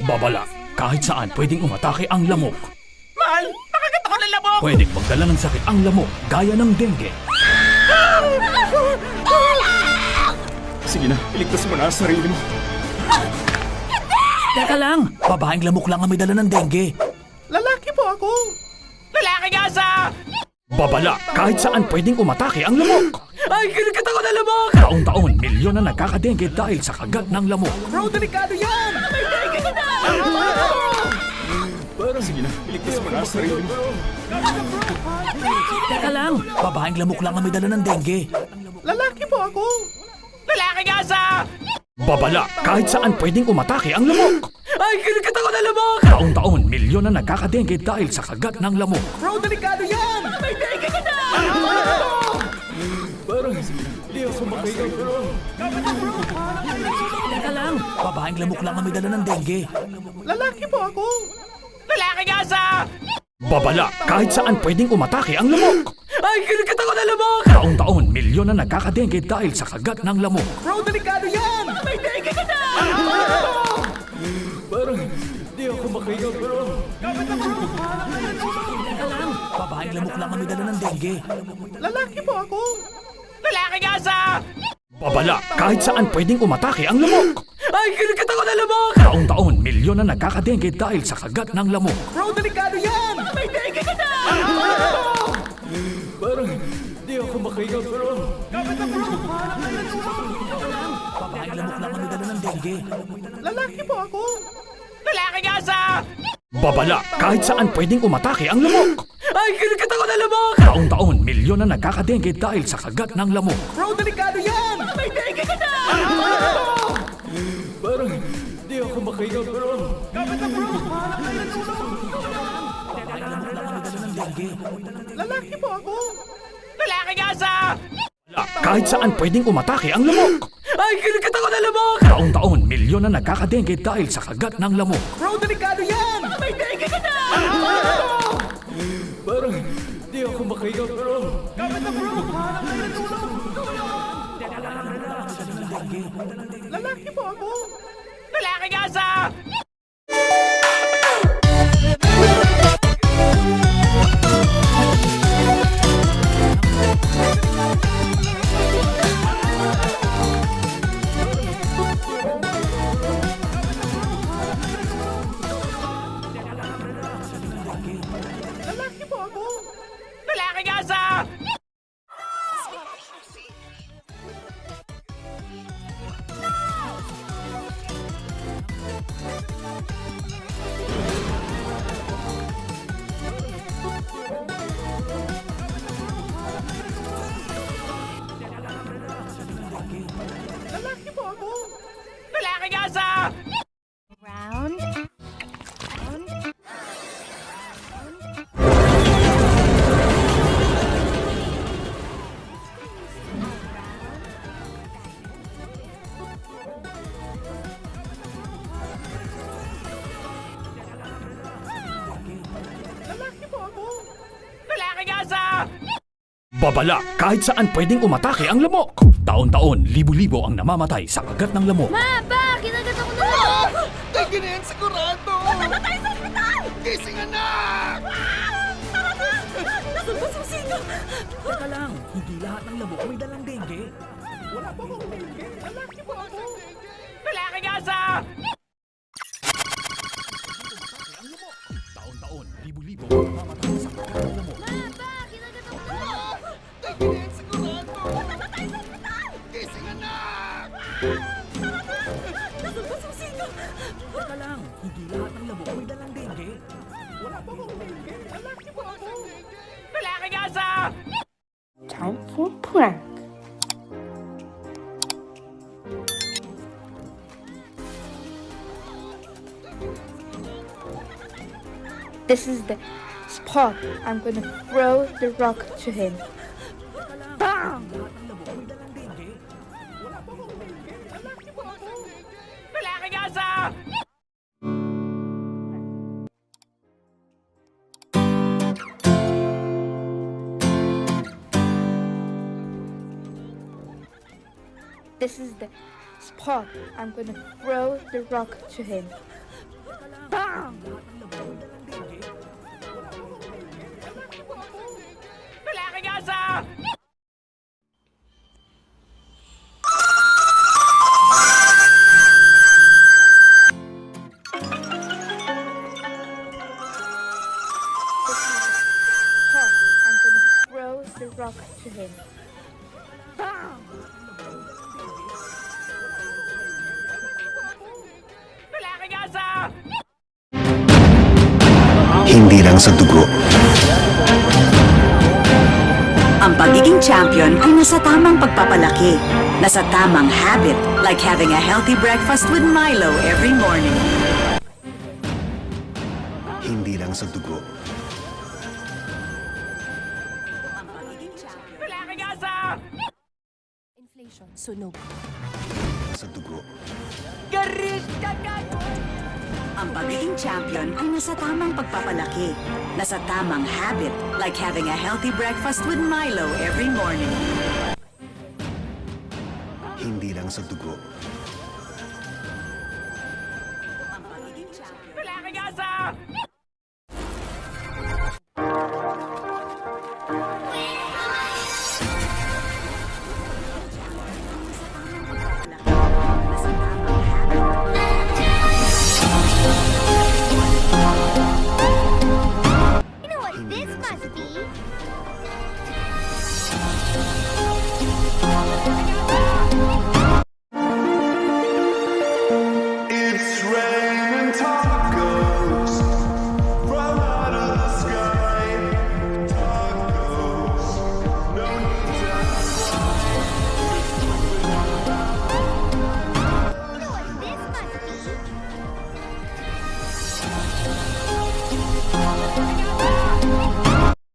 Babala, kahit saan pwedeng umatake ang lamok. Mahal, nakagat ako ng lamok! Pwedeng magdala ng sakit ang lamok gaya ng dengue. Sige na, iligtas mo na ang sarili mo. Teka lang, babaeng lamok lang ang may dala ng dengue. Lalaki po ako! Lalaki nga sa... Babala, kahit saan pwedeng umatake ang lamok. Ay, kinagat ako ng lamok! Taon-taon, milyon na nagkakadengue dahil sa kagat ng lamok. Bro, delikado yan! May dengue ka na! Sige na, iligtas mo na ang sarili mo. Teka lang, babaeng lamok lang ang may dala ng dengue. Lalaki po ako! Lalaki nga sa... Babala, kahit saan pwedeng umatake ang lamok. Ay, kinagat ako ng lamok! Taon-taon, milyon na nagkakadengue dahil sa kagat ng lamok. Bro, delikado yan! May dengue ka na! Hindi ako makahinga, bro. Teka lang, babaeng lamok lang ang may dala ng dengue. Lalaki po ako! Lalaki nga sa... Babala, kahit saan pwedeng umatake ang lamok. Ay, kinagat ako ng lamok! Taon-taon, milyon na nagkakadengue dahil sa kagat ng lamok. Bro, delikado yan! May dengue ka na! Hindi ako makahinga, bro. Teka lang, babaeng lamok lang ang may dala ng dengue. Lalaki po ako! Lalaki nga sa... Babala, kahit saan pwedeng umatake ang lamok. Ay, kinagat ako ng lamok! Taon-taon, milyon na nagkakadengue dahil sa kagat ng lamok. Bro, delikado yan! May dengue ka na! Hindi ako makahinga, bro. Babaeng lamok lang ang may dala ng dengue. Lalaki po ako! Lalaki nga sa... Babala, kahit saan pwedeng umatake ang lamok. Ay, kinagat ako ng lamok! Taon-taon, milyon na nagkakadengue dahil sa kagat ng lamok. Bro, delikado yan! May dengue ka na! Hindi ako makahinga, bro. Babaeng lamok lang ang may dala ng dengue. Lalaki po ako! Lalaki nga sa... Babala, kahit saan pwedeng umatake ang lamok. Ay, kinagat ako ng lamok! Taon-taon, milyon na nagkakadengue dahil sa kagat ng lamok. Bro, delikado yan! May dengue ka na! Hindi ako makahinga, bro. Lalaki po ako! Lalaki nga sa... Lalaki po ako! Lalaki nga sa... Lalaki po ako! Lalaki nga sa... Round. Lalaki po ako! Lalaki nga sa... Babala, kahit saan pwedeng umatake ang lamok. Taon-taon, libo-libo ang namamatay sa kagat ng lamok. Ma, pa! Kinagat ako na lamok! Tigil na yan sigurado! Punta tayo sa ospital! Gising anak! Nasaan ba susiga? Teka lang, hindi lahat ng lamok may dalang dengue. Wala po akong dengue! Lalaki po ako! Lalaki nga sa... Taon-taon, libo-libo ang namamatay sa kagat ng lamok. Ma, pa! Kinagat ako na lamok! Tigil na yan sigurado! Punta tayo sa ospital! Gising anak! Nasaan ba susiga? Teka lang, hindi lahat ng lamok may dalang dengue. Wala po akong dengue! Lalaki po ako! Lalaki nga sa... Time for prank. This is the spot. I'm gonna throw the rock to him. Bam! Lalaki nga sa... This is the spot. I'm gonna throw the rock to him. Paul, I'm gonna throw the rock to him. Hindi lang sa dugo, Ang pagiging champion ay nasa tamang pagpapalaki, nasa tamang habit, like having a healthy breakfast with Milo every morning. hindi lang sa dugo, Ang pagiging champion Inflation, sunog. sa dugo, Ang pagiging champion ay nasa tamang pagpapalaki, nasa tamang habit, like having a healthy breakfast with Milo every morning. hindi lang sa dugo,